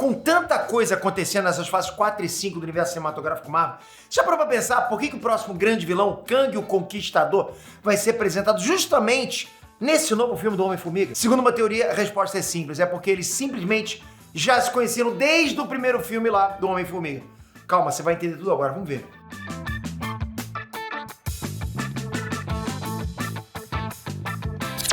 Com tanta coisa acontecendo nessas fases 4 e 5 do universo cinematográfico Marvel, já parou pra pensar por que o próximo grande vilão, o Kang o Conquistador, vai ser apresentado justamente nesse novo filme do Homem-Formiga? Segundo uma teoria, a resposta é simples, é porque eles simplesmente já se conheceram desde o primeiro filme lá do Homem-Formiga. Calma, você vai entender tudo agora, vamos ver.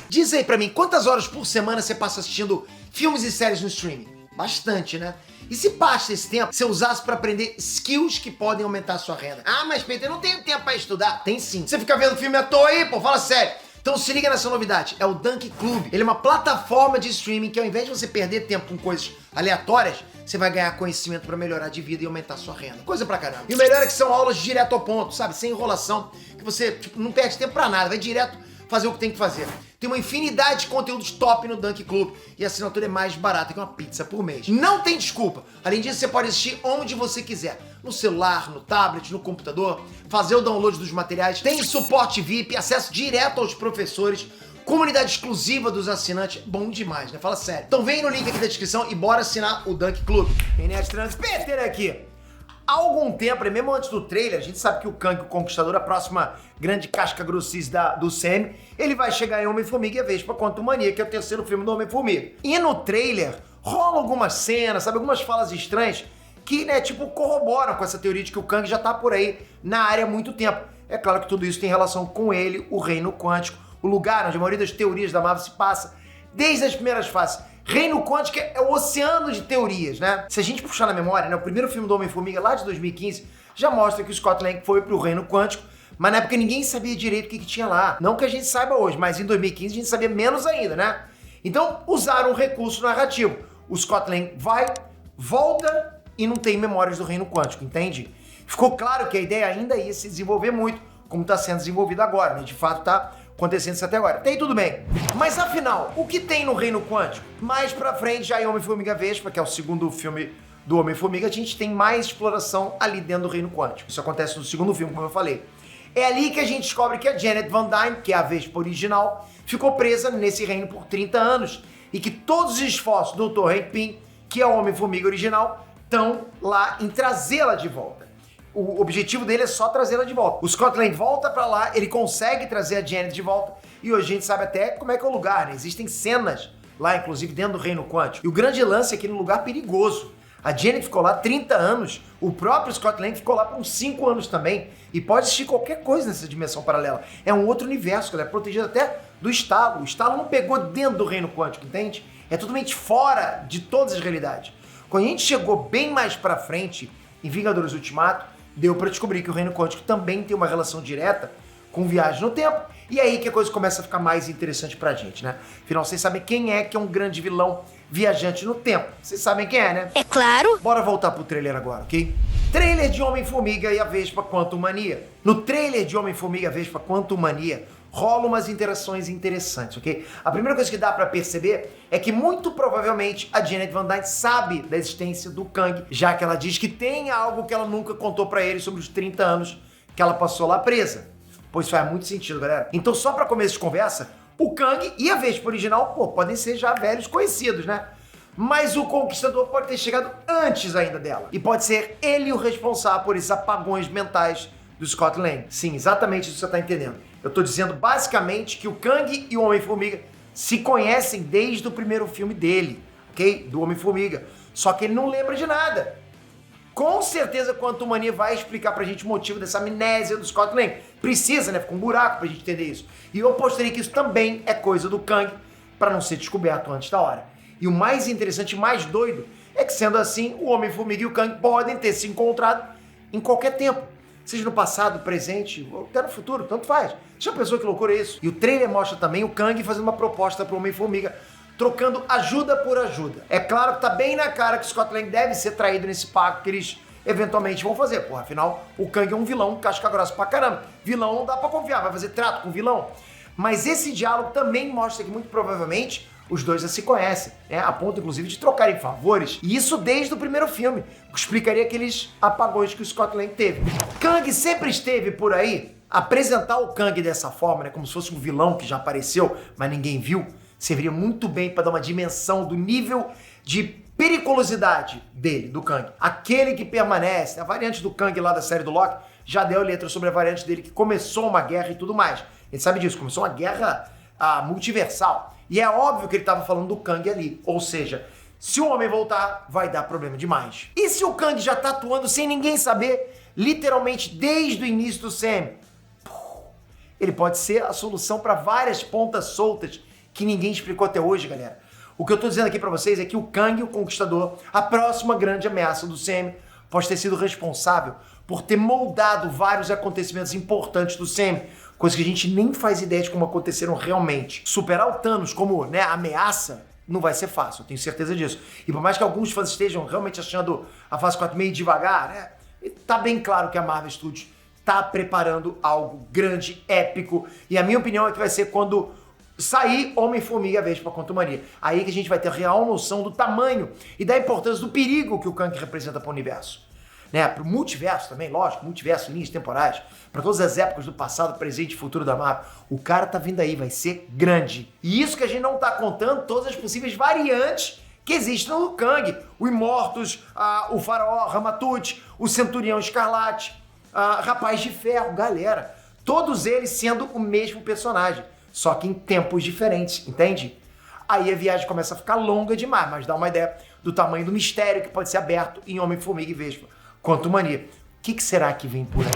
Diz aí pra mim, quantas horas por semana você passa assistindo filmes e séries no streaming? Bastante, né? E se passa esse tempo, você usasse pra aprender skills que podem aumentar a sua renda? Ah, mas Peter, eu não tenho tempo pra estudar. Tem sim. Você fica vendo filme à toa aí, pô, fala sério. Então se liga nessa novidade, é o Dunk Club. Ele é uma plataforma de streaming que ao invés de você perder tempo com coisas aleatórias, você vai ganhar conhecimento pra melhorar de vida e aumentar a sua renda. Coisa pra caramba. E o melhor é que são aulas direto ao ponto, sabe? Sem enrolação, que você não perde tempo pra nada, vai direto fazer o que tem que fazer. Tem uma infinidade de conteúdos top no Dunk Club e a assinatura é mais barata que uma pizza por mês. Não tem desculpa. Além disso, você pode assistir onde você quiser. No celular, no tablet, no computador, fazer o download dos materiais. Tem suporte VIP, acesso direto aos professores, comunidade exclusiva dos assinantes. Bom demais, né? Fala sério. Então vem no link aqui da descrição e bora assinar o Dunk Club. Internet Trans, Peter aqui. Há algum tempo, mesmo antes do trailer, a gente sabe que o Kang, o Conquistador, a próxima grande casca grossice do Sam, ele vai chegar em Homem-Formiga e a Vespa Quantumania, que é o terceiro filme do Homem-Formiga. E no trailer, rola algumas cenas, sabe, algumas falas estranhas que, né, tipo, corroboram com essa teoria de que o Kang já tá por aí na área há muito tempo. É claro que tudo isso tem relação com ele, o Reino Quântico, o lugar onde a maioria das teorias da Marvel se passa, desde as primeiras fases. Reino Quântico é o oceano de teorias, né? Se a gente puxar na memória, né, o primeiro filme do Homem-Formiga, lá de 2015, já mostra que o Scott Lang foi pro Reino Quântico, mas na época ninguém sabia direito o que tinha lá. Não que a gente saiba hoje, mas em 2015 a gente sabia menos ainda, né? Então, usaram um recurso narrativo. O Scott Lang vai, volta e não tem memórias do Reino Quântico, entende? Ficou claro que a ideia ainda ia se desenvolver muito, como está sendo desenvolvida agora, né? De fato, tá acontecendo isso até agora. Tem tudo bem. Mas afinal, o que tem no Reino Quântico? Mais pra frente, já em Homem-Formiga Vespa, que é o segundo filme do Homem-Formiga, a gente tem mais exploração ali dentro do Reino Quântico. Isso acontece no segundo filme, como eu falei. É ali que a gente descobre que a Janet Van Dyne, que é a Vespa original, ficou presa nesse reino por 30 anos e que todos os esforços do Dr. Hank Pym, que é o Homem-Formiga original, estão lá em trazê-la de volta. O objetivo dele é só trazê-la de volta. O Scott Lang volta pra lá, ele consegue trazer a Janet de volta e hoje a gente sabe até como é que é o lugar, né? Existem cenas lá, inclusive, dentro do Reino Quântico. E o grande lance é que é um lugar perigoso. A Janet ficou lá 30 anos, o próprio Scott Lang ficou lá por uns 5 anos também e pode existir qualquer coisa nessa dimensão paralela. É um outro universo, ela é protegida até do estalo. O estalo não pegou dentro do Reino Quântico, entende? É totalmente fora de todas as realidades. Quando a gente chegou bem mais pra frente, em Vingadores Ultimato, deu pra descobrir que o Reino Quântico também tem uma relação direta com viagem no tempo. E aí que a coisa começa a ficar mais interessante pra gente, né? Afinal, vocês sabem quem é que é um grande vilão viajante no tempo. Vocês sabem quem é, né? É claro. Bora voltar pro trailer agora, ok? Trailer de Homem-Formiga e a Vespa Quantumania. No trailer de Homem-Formiga e a Vespa Quantumania, rolam umas interações interessantes, ok? A primeira coisa que dá pra perceber é que muito provavelmente a Janet Van Dyne sabe da existência do Kang, já que ela diz que tem algo que ela nunca contou pra ele sobre os 30 anos que ela passou lá presa. Pois faz muito sentido, galera. Então, só pra começo de conversa, o Kang e a Vespa original, pô, podem ser já velhos conhecidos, né? Mas o Conquistador pode ter chegado antes ainda dela. E pode ser ele o responsável por esses apagões mentais do Scott Lang. Sim, exatamente isso que você tá entendendo. Eu tô dizendo basicamente que o Kang e o Homem-Formiga se conhecem desde o primeiro filme dele, ok? Do Homem-Formiga. Só que ele não lembra de nada. Com certeza, Quantumania vai explicar pra gente o motivo dessa amnésia do Scott Lang. Precisa, né? Fica um buraco pra gente entender isso. E eu apostaria que isso também é coisa do Kang pra não ser descoberto antes da hora. E o mais interessante e mais doido é que, sendo assim, o Homem-Formiga e o Kang podem ter se encontrado em qualquer tempo. Seja no passado, presente, ou até no futuro, tanto faz. Já pensou que loucura é isso? E o trailer mostra também o Kang fazendo uma proposta pro Homem-Formiga, trocando ajuda por ajuda. É claro que tá bem na cara que o Scott Lang deve ser traído nesse pacto que eles eventualmente vão fazer. Porra, afinal, o Kang é um vilão casca grossa pra caramba. Vilão não dá pra confiar, vai fazer trato com vilão. Mas esse diálogo também mostra que muito provavelmente os dois já se conhecem, né? A ponto, inclusive, de trocarem favores. E isso desde o primeiro filme, o que explicaria aqueles apagões que o Scott Lang teve. Kang sempre esteve por aí. Apresentar o Kang dessa forma, né, como se fosse um vilão que já apareceu, mas ninguém viu, serviria muito bem para dar uma dimensão do nível de Periculosidade dele, do Kang. Aquele que permanece, a variante do Kang lá da série do Loki, já deu letra sobre a variante dele que começou uma guerra e tudo mais. A gente sabe disso, começou uma guerra multiversal. E é óbvio que ele estava falando do Kang ali. Ou seja, se o homem voltar, vai dar problema demais. E se o Kang já tá atuando sem ninguém saber, literalmente desde o início do Sam, ele pode ser a solução para várias pontas soltas que ninguém explicou até hoje, galera. O que eu tô dizendo aqui para vocês é que o Kang, o Conquistador, a próxima grande ameaça do Sam, pode ter sido responsável por ter moldado vários acontecimentos importantes do Sam, coisas que a gente nem faz ideia de como aconteceram realmente. Superar o Thanos como, né, ameaça não vai ser fácil, eu tenho certeza disso. E por mais que alguns fãs estejam realmente achando a fase 4 meio devagar, né, tá bem claro que a Marvel Studios tá preparando algo grande, épico, e a minha opinião é que vai ser quando sair Homem-Formiga e Vespa Quantumania. Aí que a gente vai ter a real noção do tamanho e da importância do perigo que o Kang representa para o universo. Né? Para o multiverso também, lógico, multiverso, linhas temporais, para todas as épocas do passado, presente e futuro da Marvel. O cara tá vindo aí, vai ser grande. E isso que a gente não tá contando, todas as possíveis variantes que existem no Kang. O Imortus, o Faraó, Ramatut, o Centurião Escarlate, Rapaz de Ferro, galera. Todos eles sendo o mesmo personagem, só que em tempos diferentes, entende? Aí a viagem começa a ficar longa demais, mas dá uma ideia do tamanho do mistério que pode ser aberto em Homem-Formiga e Vespa Quantumania. O que será que vem por aí?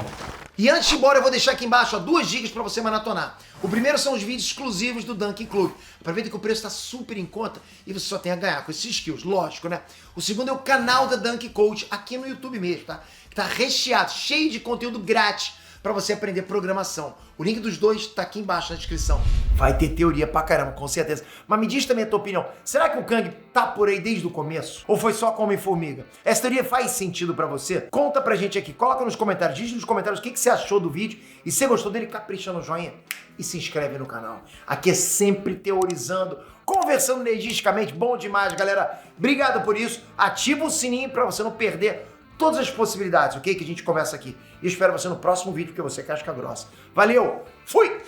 E antes de ir embora, eu vou deixar aqui embaixo 2 dicas para você maratonar. O primeiro são os vídeos exclusivos do Dunkin' Club. Aproveita que o preço está super em conta e você só tem a ganhar com esses skills, lógico, né? O segundo é o canal da Dunkin' Coach, aqui no YouTube mesmo, tá? Que tá recheado, cheio de conteúdo grátis para você aprender programação. O link dos dois tá aqui embaixo na descrição. Vai ter teoria pra caramba, com certeza. Mas me diz também a tua opinião. Será que o Kang tá por aí desde o começo? Ou foi só com Homem-Formiga? Essa teoria faz sentido pra você? Conta pra gente aqui, coloca nos comentários, diz nos comentários o que você achou do vídeo. E se você gostou dele, capricha no joinha e se inscreve no canal. Aqui é sempre teorizando, conversando energisticamente, bom demais, galera. Obrigado por isso. Ativa o sininho pra você não perder todas as possibilidades, ok? Que a gente conversa aqui. E eu espero você no próximo vídeo, porque você é casca grossa. Valeu! Fui!